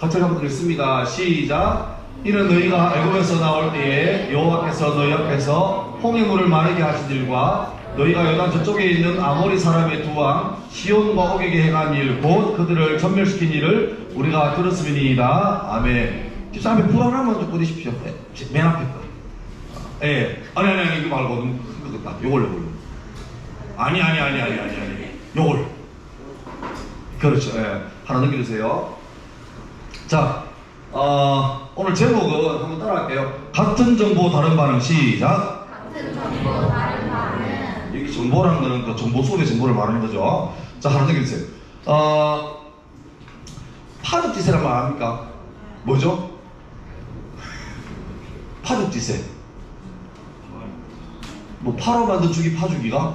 같이 한번 읽습니다. 시작. 이는 너희가 애굽에서 나올 때에 여호와께서 너희 앞에서 홍해물을 마르게 하신 일과 너희가 요단 저쪽에 있는 아모리 사람의 두 왕 시온과 오게게 행한 일 곧 그들을 전멸시킨 일을 우리가 들었음이니이다. 아멘. 집사람의 불 하나만 좀 꺼내십시오. 맨 앞에 거. 예. 아니 이거 말고 너무 큰 거다. 요걸로. 아니. 요걸. 그렇죠. 예. 하나 넘겨주세요. 자, 오늘 제목은 한번 따라할게요. 같은 정보 다른 반응. 시작. 같은 정보 다른 반응. 여기 정보라는 거는 그 정보 속의 정보를 말하는 거죠. 자, 하나 넘겨주세요. 파죽지세란 말 아닙니까? 뭐죠? 파죽지세. 뭐 파로 만든 죽이 파죽이가?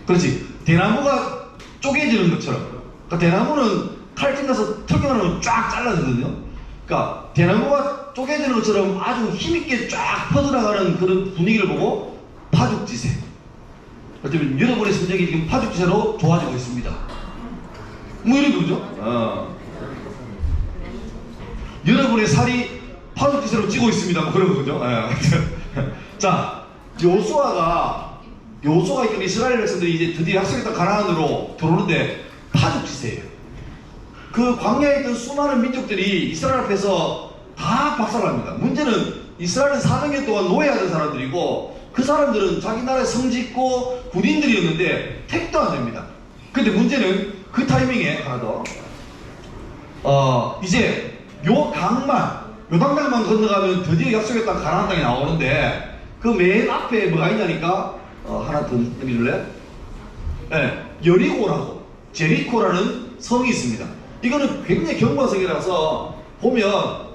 그렇지. 대나무가 쪼개지는 것처럼. 그러니까 대나무는 칼집 나서 털겨가면 쫙 잘라지거든요. 그러니까 대나무가 쪼개지는 것처럼 아주 힘있게 쫙 퍼져나가는 그런 분위기를 보고 파죽지세. 어쩌면 여러분의 심정이 지금 파죽지세로 좋아지고 있습니다. 뭐 이런 거죠. 여러분의 살이 파죽지세로 찌고 있습니다. 뭐 그런 거죠. 자, 요수아가 이끌 이스라엘 백성들이 이제 드디어 약속했던 가나안으로 들어오는데 파죽지세예요. 그 광야에 있던 수많은 민족들이 이스라엘 앞에서 다 박살납니다. 문제는 이스라엘은 400년 동안 노예하던 사람들이고 그 사람들은 자기 나라에 성짓고 군인들이었는데 택도 안 됩니다. 근데 문제는 그 타이밍에 하나 더 이제 요단강만 건너가면 드디어 약속했던 가나안 땅이 나오는데 그 맨 앞에 뭐가 있냐니까 하나 더 넘겨줄래? 네, 여리고라고 제리코라는 성이 있습니다. 이거는 굉장히 견고한 성이라서 보면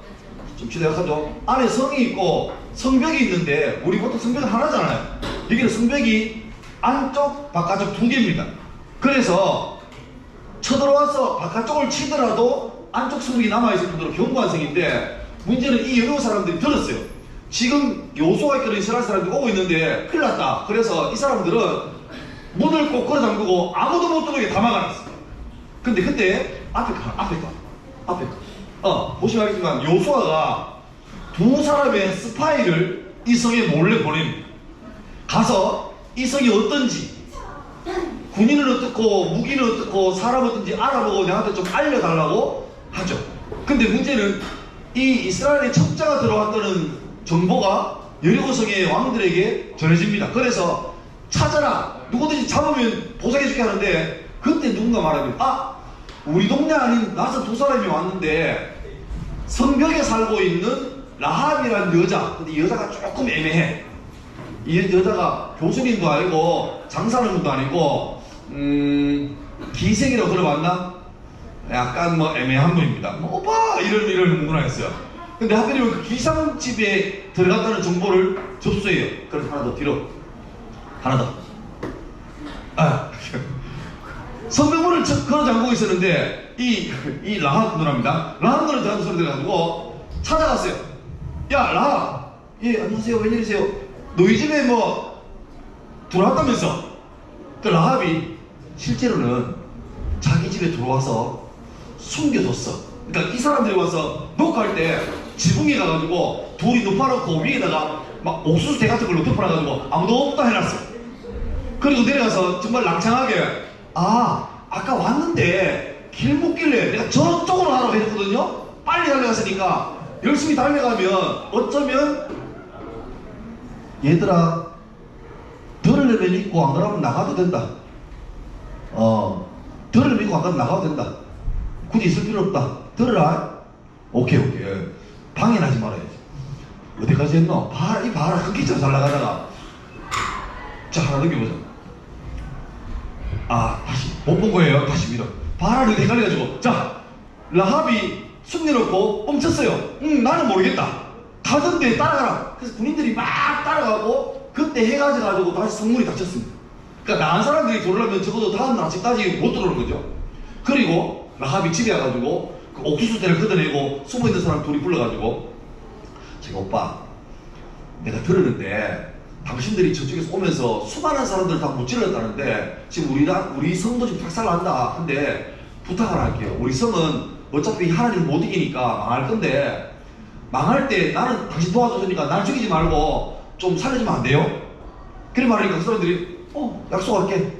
좀 지대약하죠. 안에 성이 있고 성벽이 있는데 우리 보통 성벽은 하나잖아요. 여기는 성벽이 안쪽 바깥쪽 두 개입니다. 그래서 쳐들어와서 바깥쪽을 치더라도 안쪽 성벽이 남아있을 정도로 견고한 성인데 문제는 이 여리고 사람들이 들었어요. 지금 요수아가 이끄는 이스라엘 사람들이 오고 있는데 큰일 났다. 그래서 이 사람들은 문을 꼭 걸어 잠그고 아무도 못 들어오게 다 막아놨어요. 근데 그때 앞에 거 보시면 알겠지만 요수아가 두 사람의 스파이를 이 성에 몰래 보냅니다. 가서 이 성이 어떤지 군인은 어떻고 무기는 어떻고 사람 어떤지 알아보고 내한테 좀 알려달라고 하죠. 근데 문제는 이 이스라엘의 첩자가 들어왔다는 정보가 여리고성의 왕들에게 전해집니다. 그래서 찾아라, 누구든지 잡으면 보상해줄게 하는데 그때 누군가 말합니다. 우리 동네 아닌 낯선 두 사람이 왔는데 성벽에 살고 있는 라합이라는 여자. 근데 이 여자가 조금 애매해. 이 여자가 교수님도 아니고 장사하는 분도 아니고 기생이라고 들어봤나? 약간 뭐 애매한 분입니다. 뭐 오빠 이런 문화였어요. 근데 하필이면 그 기상집에 들어갔다는 정보를 접수해요. 그래서 하나 더 뒤로 하나 더 성벽문을 걸어 잠그고 있었는데 이 라합 누나입니다. 라합 누나 저한테 소리 들어가지고 찾아갔어요. 야 라합, 예 안녕하세요, 웬일이세요? 너희 집에 뭐 들어왔다면서? 그 라합이 실제로는 자기 집에 들어와서 숨겨뒀어. 그러니까 이 사람들이 와서 녹화할 때 지붕에 가가지고 돌이 높아놓고 위에다가 막 옥수수대 같은 걸로 덮어놔가지고 아무도 없다 해놨어. 그리고 내려가서 정말 낭창하게 아까 왔는데 길 묻길래 내가 저쪽으로 하라고 했거든요. 빨리 달려갔으니까 열심히 달려가면 어쩌면 얘들아 들으려면 입고 안 그러면 나가도 된다. 들으려면 입고 안 그러면 나가도 된다. 굳이 있을 필요 없다. 들으라. 오케이. 방해하지 말아야지. 어디까지 했노? 봐라. 흑기처럼 잘 나가다가. 자, 하나 넘겨보자. 다시. 못 본 거예요. 다시 밀어. 봐라. 이렇게 헷갈려가지고. 자, 라합이 숨겨놓고 멈췄어요. 나는 모르겠다. 가던데 따라가라. 그래서 군인들이 막 따라가고, 그때 해가 져가지고 다시 성문이 닫혔습니다. 그러니까 나간 사람들이 들어오려면 적어도 다음 날 아침까지 못 들어오는 거죠. 그리고 라합이 집에 와가지고 그 옥수수대를 걷어내고 숨어있는 사람 둘이 불러가지고 제가 오빠 내가 들었는데 당신들이 저쪽에서 오면서 수많은 사람들을 다 무찔렀다는데 지금 우리 성도 지금 박살난다. 근데 부탁 하나 할게요. 우리 성은 어차피 하나님 못 이기니까 망할 건데 망할 때 나는 당신 도와줬으니까 날 죽이지 말고 좀 살려주면 안 돼요? 그래 말하니까 그 사람들이 약속할게.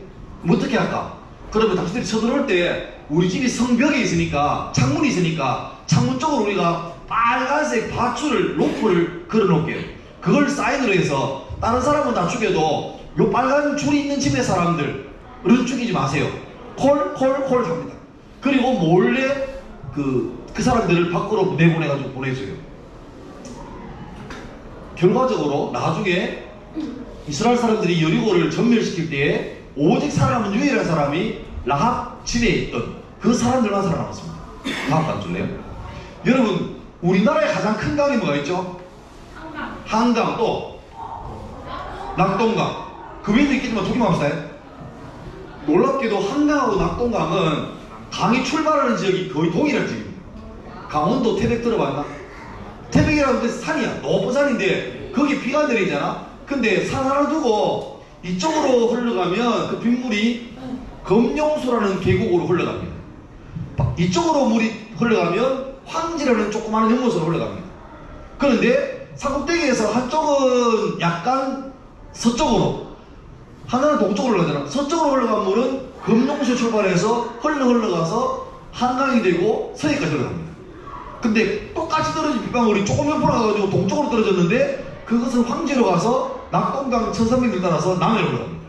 뭐 어떻게 할까? 그러면 당신들이 쳐들어올 때 우리 집이 성벽에 있으니까 창문이 있으니까 창문 쪽으로 우리가 빨간색 밧줄을 로프를 걸어 놓을게요. 그걸 사인으로 해서 다른 사람은 다 죽여도 요 빨간 줄이 있는 집의 사람들은 죽이지 마세요. 콜 합니다. 그리고 몰래 그 사람들을 밖으로 내보내가지고 보내줘요. 결과적으로 나중에 이스라엘 사람들이 여리고를 전멸시킬 때에 오직 살아남은 유일한 사람이 라합 집에 있던 그 사람들만 살아남았습니다. 다음 강 줄래요? 여러분, 우리나라의 가장 큰 강이 뭐가 있죠? 한강, 또 낙동강. 그 위에도 있겠지만 두 개만 합시다. 놀랍게도 한강하고 낙동강은 강이 출발하는 지역이 거의 동일한 지역입니다. 강원도 태백 들어봤나? 태백이라는 데서 산이야. 높은 산인데 거기 비가 내리잖아. 근데 산 하나 두고 이쪽으로 흘러가면 그 빗물이 검룡수라는 계곡으로 흘러갑니다. 이쪽으로 물이 흘러가면 황지라는 조그마한 연못으로 흘러갑니다. 그런데 산꼭대기에서 한쪽은 약간 서쪽으로, 하나는 동쪽으로 흘러가잖아. 서쪽으로 흘러간 물은 검룡수에 출발해서 흘러가서 한강이 되고 서해까지 흘러갑니다. 근데 똑같이 떨어진 빗방울이 조금 옆으로 가가지고 동쪽으로 떨어졌는데 그것은 황지로 가서 낙동강 1300m 따라서 남해로 흘러갑니다.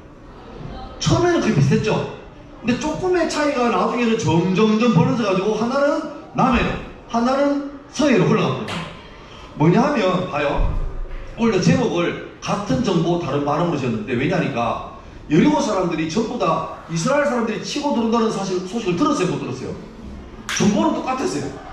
처음에는 거의 비슷했죠. 근데 조금의 차이가 나중에는 점점 벌어져가지고 하나는 남해로, 하나는 서해로 흘러갑니다. 뭐냐 하면 봐요. 오늘 제목을 같은 정보 다른 발음으로 지었는데 왜냐니까 여리고 사람들이 전부 다 이스라엘 사람들이 치고 들어온다는 소식을 들었어요, 못 들었어요? 정보는 똑같았어요.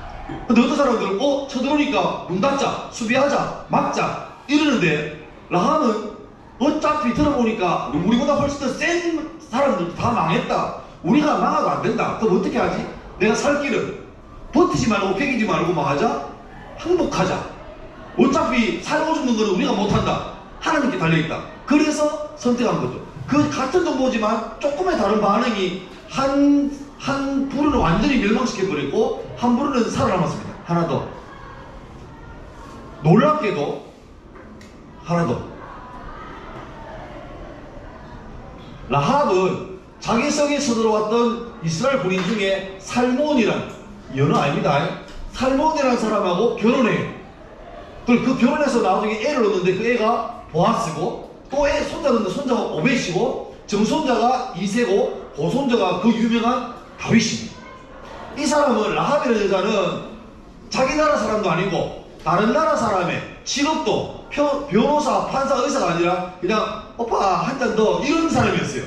근데 어떤 사람들은 쳐들어오니까 문 닫자, 수비하자, 막자 이러는데 라합은 어차피 들어보니까 우리보다 훨씬 더 센 사람들 다 망했다. 우리가 망해도 안 된다. 그럼 어떻게 하지? 내가 살 길은 버티지 말고 배기지 말고 망하자, 항복하자. 어차피 살고 죽는 거는 우리가 못한다. 하나님께 달려있다. 그래서 선택한 거죠. 그 같은 정보지만 조금의 다른 반응이 한 부류는 완전히 멸망시켜버렸고 한 부류는 살아남았습니다. 하나 더. 놀랍게도 하나 더. 라합은 자기 성에 서들어왔던 이스라엘 군인 중에 살몬이란, 연어 아닙니다. 살몬이라는 사람하고 결혼해요. 그 결혼해서 나중에 애를 얻는데 그 애가 보아스고 또 애 손자 넣는데 손자가 오벳이고 정손자가 이세고 고손자가 그 유명한 다윗입니다. 이 사람은 라합이라는 여자는 자기 나라 사람도 아니고 다른 나라 사람의 직업도 변호사, 판사, 의사가 아니라 그냥 오빠 한 잔 더 이런 사람이었어요.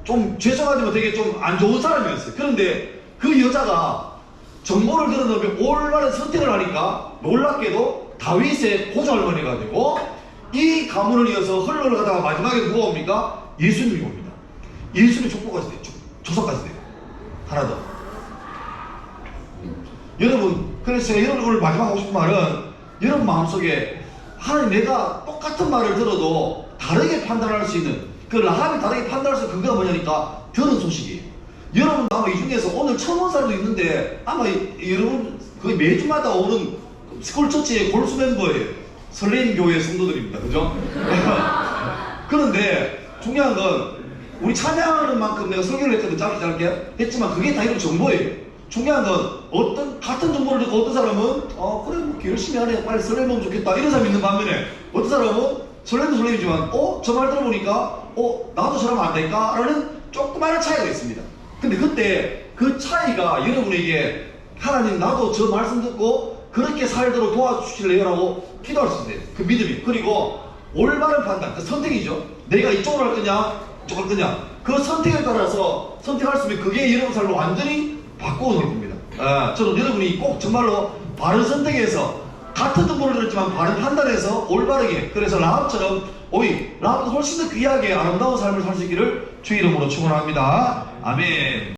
좀 죄송하지만 되게 좀 안 좋은 사람이었어요. 그런데 그 여자가 정보를 들어놓으면 올바른 선택을 하니까 놀랍게도 다윗의 고조할머니가 되고 이 가문을 이어서 흘러가다가 마지막에 누가 옵니까? 예수님이 옵니다. 예수님이 족보까지 돼요. 조사까지 돼요. 하나 더. 여러분, 그래서 제가 여러분 오늘 마지막 하고 싶은 말은 여러분 마음속에 하나님 내가 똑같은 말을 들어도 다르게 판단할 수 있는 그 라합이 다르게 판단할 수 있는 근거가 뭐냐니까 들은 소식이에요. 여러분 아마 이 중에서 오늘 처음 온 사람도 있는데 아마 여러분 거의 매주마다 오는 스쿨처치의 골수 멤버예요. 설레임 교회 성도들입니다. 그죠? 그런데 중요한 건 우리 찬양하는 만큼 내가 설교를 했거든. 짧게 했지만 그게 다 이런 정보예요. 중요한 건 같은 정보를 듣고 어떤 사람은 그래 뭐 열심히 하네, 빨리 설레면 좋겠다 이런 사람이 있는 반면에 어떤 사람은 설레도 설레이지만 저 말 들어보니까 나도 저러면 안 될까? 라는 조그마한 차이가 있습니다. 근데 그때 그 차이가 여러분에게 하나님 나도 저 말씀 듣고 그렇게 살도록 도와주실래요? 라고 기도할 수 있어요. 그 믿음이. 그리고 올바른 판단, 그 선택이죠. 내가 이쪽으로 할 거냐 이쪽으로 할 거냐 그 선택에 따라서 선택할 수 있으면 그게 여러분 삶을 완전히 바꾸어 놓을 겁니다. 저는 여러분이 꼭 정말로 바른 선택에서 같은 정보를 들었지만 바른 판단에서 올바르게, 그래서 라합처럼 라합보다 훨씬 더 귀하게 아름다운 삶을 살 수 있기를 주의 이름으로 축원합니다. 아멘.